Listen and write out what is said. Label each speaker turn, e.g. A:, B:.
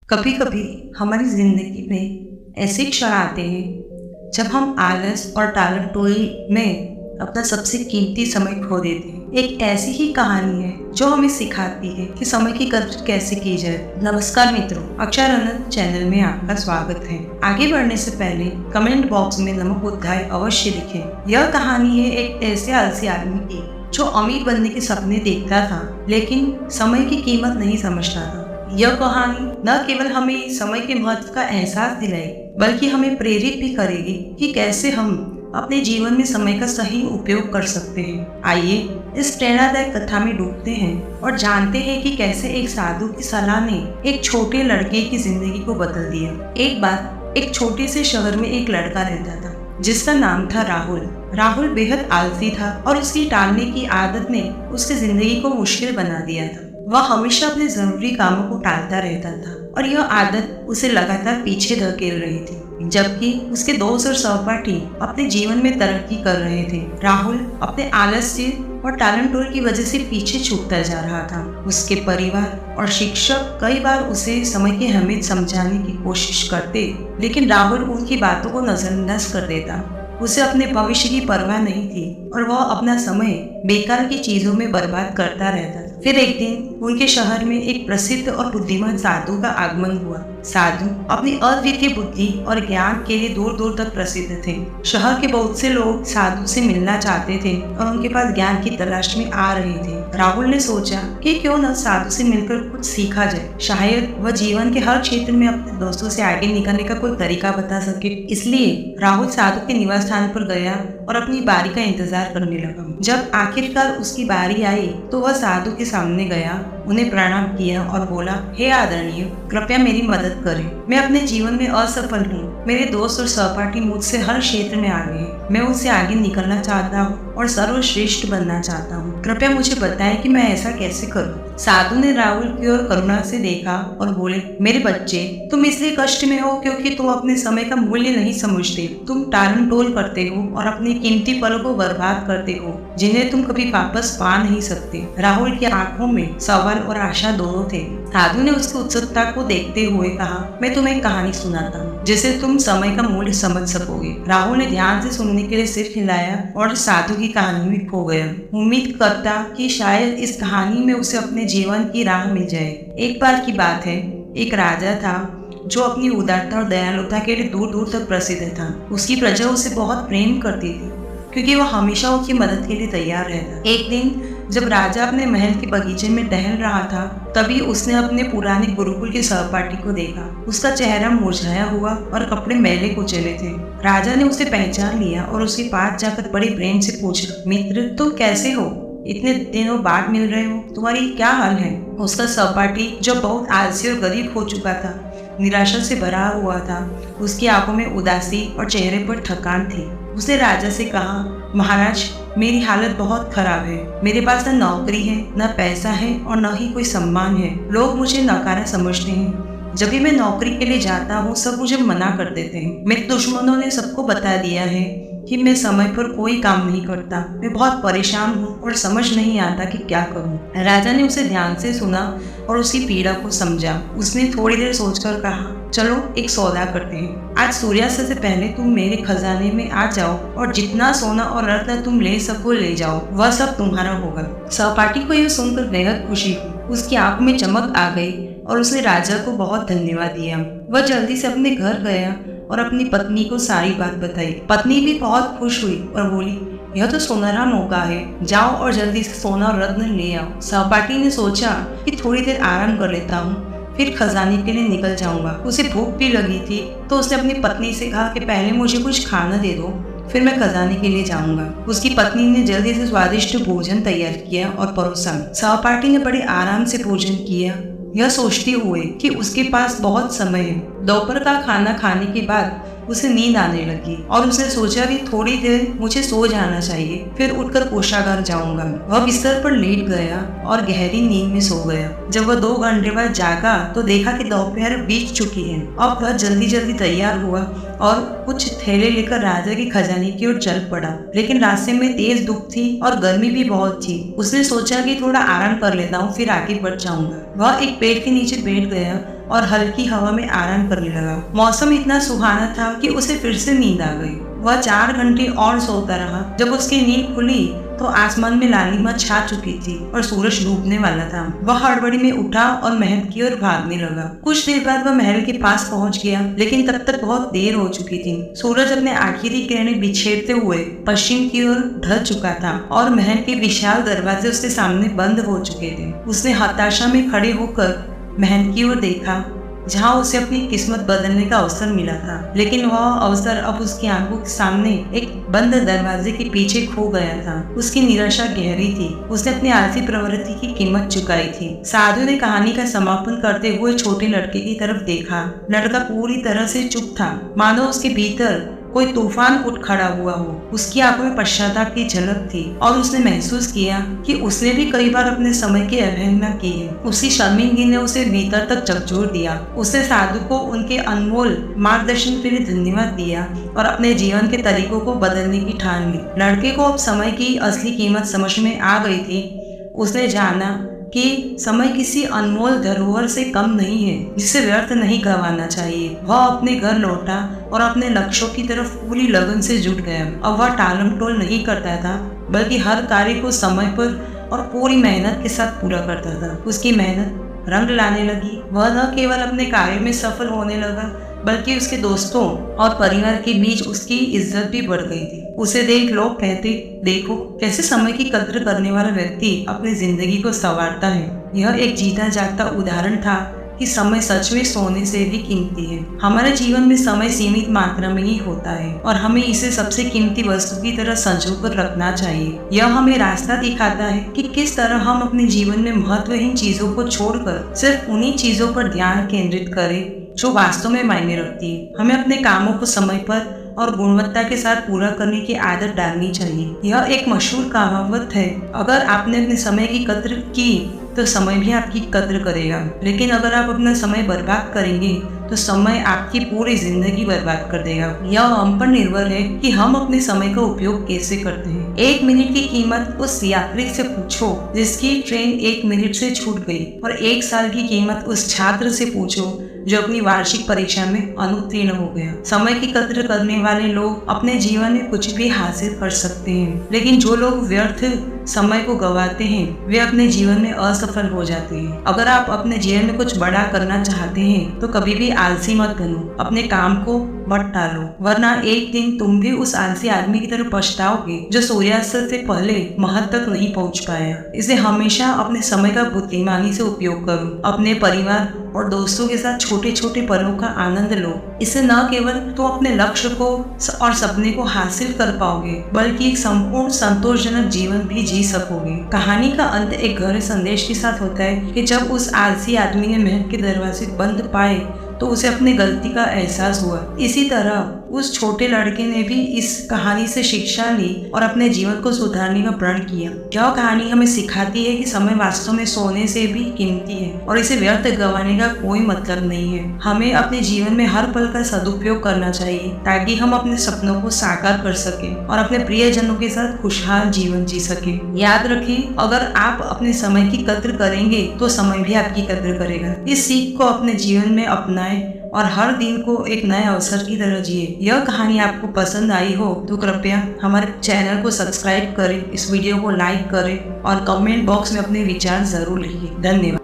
A: कभी कभी हमारी जिंदगी में ऐसे क्षण आते हैं जब हम आलस और टालमटोल में अपना सबसे कीमती समय खो देते हैं। एक ऐसी ही कहानी है जो हमें सिखाती है कि समय की कदर कैसे की जाए। नमस्कार मित्रों, अक्षर अनंत चैनल में आपका स्वागत है। आगे बढ़ने से पहले कमेंट बॉक्स में नमक उद्धाय अवश्य लिखें। यह कहानी है एक ऐसे आलसी आदमी की जो अमीर बनने के सपने देखता था लेकिन समय की कीमत नहीं समझता था। यह कहानी न केवल हमें समय के महत्व का एहसास दिलाएगी बल्कि हमें प्रेरित भी करेगी कि कैसे हम अपने जीवन में समय का सही उपयोग कर सकते हैं। आइए इस प्रेरणादायक कथा में डूबते हैं और जानते हैं कि कैसे एक साधु की सलाह ने एक छोटे लड़के की जिंदगी को बदल दिया। एक बार एक छोटे से शहर में एक लड़का रहता था जिसका नाम था राहुल। राहुल बेहद आलसी था और उसकी टालने की आदत ने उसकी जिंदगी को मुश्किल बना दिया था। वह हमेशा अपने जरूरी कामों को टालता रहता था और यह आदत उसे लगातार पीछे धकेल रही थी, जबकि उसके दोस्त और सहपाठी अपने जीवन में तरक्की कर रहे थे। राहुल अपने आलस्य और टालमटोल की वजह से पीछे छूटता जा रहा था। उसके परिवार और शिक्षक कई बार उसे समय की अहमियत समझाने की कोशिश करते, लेकिन राहुल उनकी बातों को नजरअंदाज कर देता। उसे अपने भविष्य की परवाह नहीं थी और वह अपना समय बेकार की चीजों में बर्बाद करता रहता था। फिर एक दिन उनके शहर में एक प्रसिद्ध और बुद्धिमान साधु का आगमन हुआ। साधु अपनी अद्वितीय बुद्धि और ज्ञान के लिए दूर दूर तक प्रसिद्ध थे। शहर के बहुत से लोग साधु से मिलना चाहते थे और उनके पास ज्ञान की तलाश में आ रहे थे। राहुल ने सोचा कि क्यों न साधु से मिलकर कुछ सीखा जाए, शायद वह जीवन के हर क्षेत्र में अपने दोस्तों से आगे निकलने का कोई तरीका बता सके। इसलिए राहुल साधु के निवास स्थान पर गया और अपनी बारी का इंतजार करने लगा। जब आखिरकार उसकी बारी आई तो वह साधु के सामने गया, उन्हें प्रणाम किया और बोला, हे आदरणीय, कृपया मेरी मदद करें। मैं अपने जीवन में असफल हूँ। मेरे दोस्त और सहपाठी मुझसे हर क्षेत्र में आगे हैं। मैं उनसे आगे निकलना चाहता हूँ और सर्वश्रेष्ठ बनना चाहता हूँ। कृपया मुझे बताएं कि मैं ऐसा कैसे करूँ। साधु ने राहुल की ओर करुणा से देखा और बोले, मेरे बच्चे, तुम इसलिए कष्ट में हो क्योंकि तुम अपने समय का मूल्य नहीं समझते। तुम टालमटोल करते हो और अपने कीमती पलों को बर्बाद करते हो जिन्हें तुम कभी वापस पा नहीं सकते। राहुल की आंखों में सवाल और आशा दोनों थे। साधु ने उसकी उत्सुकता को देखते हुए कहा, मैं तुम्हें एक कहानी सुनाता हूँ जिससे तुम समय का मूल्य समझ सकोगे। राहुल ने ध्यान से सुनने के लिए सिर हिलाया और साधु की कहानी में खो गया, उम्मीद करता कि शायद इस कहानी में उसे अपने जीवन की राह मिल जाए। एक बार की बात है, एक राजा था जो अपनी उदारता और दयालुता के लिए दूर दूर तक प्रसिद्ध था। उसकी प्रजा उसे बहुत प्रेम करती थी क्योंकि वह हमेशा उसकी मदद के लिए तैयार रहता। एक दिन जब राजा अपने महल के बगीचे में टहल रहा था, तभी उसने अपने पुराने गुरुकुल के सहपाठी को देखा। उसका चेहरा मुरझाया हुआ और कपड़े मैले कुचले थे। राजा ने उसे पहचान लिया और उसके पास जाकर बड़े प्रेम से पूछा, मित्र, तुम कैसे हो? इतने दिनों बाद मिल रहे हो, तुम्हारी क्या हाल है? उसका सहपाठी, जो बहुत आलसी और गरीब हो चुका था, निराशा से भरा हुआ था। उसकी आंखों में उदासी और चेहरे पर थकान थी। उसने राजा से कहा, महाराज, मेरी हालत बहुत खराब है। मेरे पास न नौकरी है, न पैसा है और न ही कोई सम्मान है। लोग मुझे नकारा समझते हैं। जब भी मैं नौकरी के लिए जाता हूँ सब मुझे मना कर देते हैं। मेरे दुश्मनों ने सबको बता दिया है कि मैं समय पर कोई काम नहीं करता। मैं बहुत परेशान हूँ और समझ नहीं आता कि क्या करूँ। राजा ने उसे ध्यान से सुना और उसकी पीड़ा को समझा। उसने थोड़ी देर सोचकर कहा, चलो एक सौदा करते हैं। आज सूर्यास्त से पहले तुम मेरे खजाने में आ जाओ और जितना सोना और रत्न तुम ले सको ले जाओ, वह सब तुम्हारा होगा। सहपाठी को यह सुनकर बेहद खुशी हुई। उसकी आंख में चमक आ गई और उसने राजा को बहुत धन्यवाद दिया। वह जल्दी से अपने घर गया और अपनी पत्नी को सारी बात बताई। पत्नी भी बहुत खुश हुई और बोली, यह तो सुनहरा मौका है, जाओ और जल्दी से सोना और रत्न ले आओ। सहपाठी ने सोचा कि थोड़ी देर आराम कर लेता हूँ, फिर खजाने के लिए निकल जाऊंगा। उसे भूख भी लगी थी तो उसने अपनी पत्नी से कहा कि पहले मुझे कुछ खाना दे दो, फिर मैं खजाने के लिए जाऊंगा। उसकी पत्नी ने जल्दी से स्वादिष्ट भोजन तैयार किया और परोसा। सहपाठी ने बड़े आराम से भोजन किया, यह सोचते हुए कि उसके पास बहुत समय है। दोपहर का खाना खाने के बाद उसे नींद आने लगी और उसने सोचा कि थोड़ी देर मुझे सो जाना चाहिए, फिर उठकर कोषागार जाऊंगा। वह बिस्तर पर लेट गया और गहरी नींद में सो गया। जब वह 2 घंटे बाद जागा तो देखा कि दोपहर बीत चुकी है। अब वह जल्दी जल्दी तैयार हुआ और कुछ थैले लेकर राजा के खजाने की ओर चल पड़ा, लेकिन रास्ते में तेज धूप थी और गर्मी भी बहुत थी। उसने सोचा कि थोड़ा आराम कर लेता हूँ, फिर आगे बढ़ जाऊंगा। वह एक पेड़ के नीचे बैठ गया और हल्की हवा में आराम करने लगा। मौसम इतना सुहाना था कि उसे फिर से नींद आ गई। वह 4 घंटे और सोता रहा। जब उसकी नींद खुली तो आसमान में लालिमा छा चुकी थी और सूरज डूबने वाला था। वह हड़बड़ी में उठा और महल की ओर भागने लगा। कुछ देर बाद वह महल के पास पहुंच गया, लेकिन तब तक बहुत देर हो चुकी थी। सूरज अपने आखिरी किरणें बिखेरते हुए पश्चिम की ओर ढल चुका था और महल के विशाल दरवाजे उसके सामने बंद हो चुके थे। उसने हताशा में खड़े होकर महल की ओर देखा, जहाँ उसे अपनी किस्मत बदलने का अवसर मिला था, लेकिन वह अवसर अब उसकी आंखों के सामने एक बंद दरवाजे के पीछे खो गया था। उसकी निराशा गहरी थी। उसने अपनी आलसी प्रवृत्ति की कीमत चुकाई थी। साधु ने कहानी का समापन करते हुए छोटे लड़के की तरफ देखा। लड़का पूरी तरह से चुप था, मानो उसके भीतर कोई तूफान उठ खड़ा हुआ हो। उसकी आंखों में पश्चाताप की झलक थी और उसने महसूस किया कि उसने भी कई बार अपने समय की अवहेलना की है। उसी शर्मिंदगी ने उसे भीतर तक झकझोर दिया। उसने साधु को उनके अनमोल मार्गदर्शन के लिए धन्यवाद दिया और अपने जीवन के तरीकों को बदलने की ठान ली। लड़के को अब समय की असली कीमत समझ में आ गई थी। उसने जाना कि समय किसी अनमोल धरोहर से कम नहीं है, जिसे व्यर्थ नहीं गंवाना चाहिए। वह अपने घर लौटा और अपने लक्ष्यों की तरफ पूरी लगन से जुट गया। अब वह टालम टोल नहीं करता था, बल्कि हर कार्य को समय पर और पूरी मेहनत के साथ पूरा करता था। उसकी मेहनत रंग लाने लगी। वह न केवल अपने कार्य में सफल होने लगा, बल्कि उसके दोस्तों और परिवार के बीच उसकी इज्जत भी बढ़ गई थी। उसे देख लोग कहते, देखो कैसे समय की कद्र करने वाला व्यक्ति अपनी जिंदगी को संवारता है। यह एक जीता जागता उदाहरण था कि समय सच में सोने से भी कीमती है। हमारे जीवन में समय सीमित मात्रा में ही होता है और हमें इसे सबसे कीमती वस्तु की तरह संजो कर रखना चाहिए। यह हमें रास्ता दिखाता है कि किस तरह हम अपने जीवन में महत्वहीन चीजों को छोड़कर सिर्फ उन्हीं चीजों पर ध्यान केंद्रित करें जो वास्तव में मायने रखती है। हमें अपने कामों को समय पर और गुणवत्ता के साथ पूरा करने की आदत डालनी चाहिए। यह एक मशहूर कहावत है, अगर आपने अपने समय की कद्र की तो समय भी आपकी कद्र करेगा, लेकिन अगर आप अपना समय बर्बाद करेंगे तो समय आपकी पूरी जिंदगी बर्बाद कर देगा। यह हम पर निर्भर है कि हम अपने समय का उपयोग कैसे करते हैं। 1 मिनट की कीमत उस यात्री से पूछो जिसकी ट्रेन 1 मिनट से छूट गई, और 1 साल की कीमत उस छात्र से पूछो जो अपनी वार्षिक परीक्षा में अनुत्तीर्ण हो गया। समय की कद्र करने वाले लोग अपने जीवन में कुछ भी हासिल कर सकते हैं, लेकिन जो लोग व्यर्थ समय को गंवाते हैं वे अपने जीवन में असफल हो जाते हैं। अगर आप अपने जीवन में कुछ बड़ा करना चाहते हैं तो कभी भी आलसी मत बनो। अपने काम को मत टालो, वरना एक दिन तुम भी उस आलसी आदमी की तरह पछताओगे जो सूर्यास्त से पहले महल तक नहीं पहुंच पाया। इसे हमेशा अपने समय का बुद्धिमानी से उपयोग करो। अपने परिवार और दोस्तों के साथ छोटे छोटे पलों का आनंद लो। इससे न केवल तो अपने लक्ष्य को और सपने को हासिल कर पाओगे, बल्कि एक संपूर्ण संतोषजनक जीवन भी जी सकोगे। कहानी का अंत एक गहरे संदेश के साथ होता है कि जब उस आलसी आदमी ने महल के दरवाजे बंद पाए तो उसे अपनी गलती का एहसास हुआ। इसी तरह उस छोटे लड़के ने भी इस कहानी से शिक्षा ली और अपने जीवन को सुधारने का प्रण किया। यह कहानी हमें सिखाती है कि समय वास्तव में सोने से भी कीमती है और इसे व्यर्थ गंवाने का कोई मतलब नहीं है। हमें अपने जीवन में हर पल का सदुपयोग करना चाहिए ताकि हम अपने सपनों को साकार कर सके और अपने प्रियजनों के साथ खुशहाल जीवन जी सके। याद रखें, अगर आप अपने समय की कद्र करेंगे तो समय भी आपकी कद्र करेगा। इस सीख को अपने जीवन में अपनाएं और हर दिन को एक नए अवसर की तरह जिए। यह कहानी आपको पसंद आई हो तो कृपया हमारे चैनल को सब्सक्राइब करें, इस वीडियो को लाइक करें और कमेंट बॉक्स में अपने विचार जरूर लिखिए। धन्यवाद।